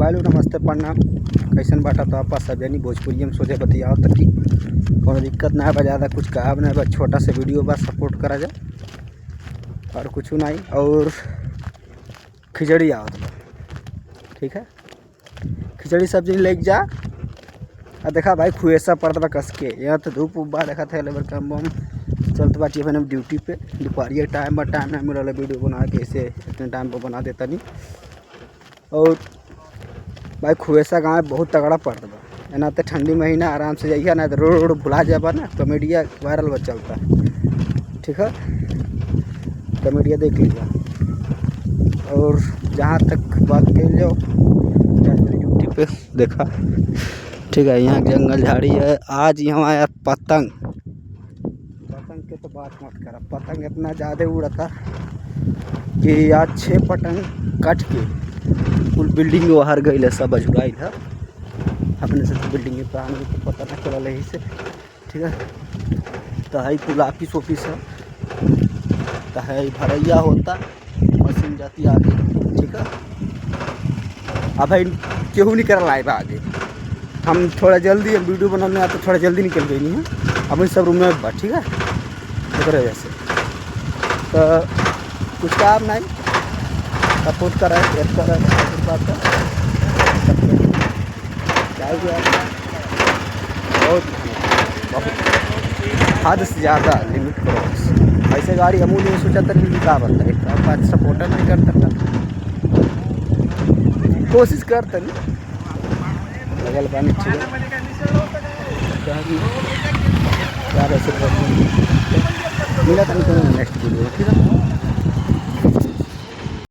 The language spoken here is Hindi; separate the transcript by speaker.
Speaker 1: भाई लोग नमस्ते प्रणाम। कैसन बाटा तो आप सब यानी भोजपुरी में सोचे बतियाओ तक कि कोनो दिक्कत ना है, ज़्यादा कुछ कहा नहीं, बस छोटा सा वीडियो बस सपोर्ट करा जाए और कुछ नहीं। और खिचड़ी आओ तो ठीक है, खिचड़ी सब्जी लेके जा। और देखा भाई खुएसा पड़ता कस के, यहाँ तो धूप उबा देखा था लेबर काम बम चलते बाटी मैंने ड्यूटी पे दोपहर टाइम नहीं मिला वीडियो बना के, ऐसे इतने टाइम पर बना देता नहीं। और भाई खुएसा गाँव बहुत तगड़ा पड़ता बा, ना तो ठंडी महीना आराम से जाइए, ना तो रोड भुला जाबा ना। कॉमेडिया वायरल बा चलता है, ठीक है, कॉमेडिया देख लीजिए। और जहाँ तक बात कर लो ड्यूटी पे देखा, ठीक है, यहाँ जंगल झाड़ी है। आज यहाँ आया पतंग के तो बात मत करा, पतंग इतना ज़्यादा उड़ा था कि आज 6 पतंग कट के कुल बिल्डिंग में बाहर गई है, सब अजुराई है अपने से बिल्डिंग में प्राणी तो पता ना चला यही से, ठीक है। तो है कुल ऑफिस ऑफिस है, तो है भरैया होता मशीन जाती आगे, ठीक है। अब भाई केहू नहीं कर लाए आगे, हम थोड़ा जल्दी वीडियो बनाने आते, थोड़ा जल्दी निकल गई नहीं है अब सब रूम में बा, ठीक है। तो वजह से तो कुछ काम नहीं, सपोर्ट कर रहा है, कर रहा है बात का बहुत हद से ज़्यादा लिमिट क्रॉस। ऐसे गाड़ी अमूल ने सोचा था नहीं का बनता है, बात सपोर्टर नहीं कर सकता, कोशिश करता नहीं लगल पानी, ठीक है। यार ऐसे मिला था नेक्स्ट वीडियो, ठीक है।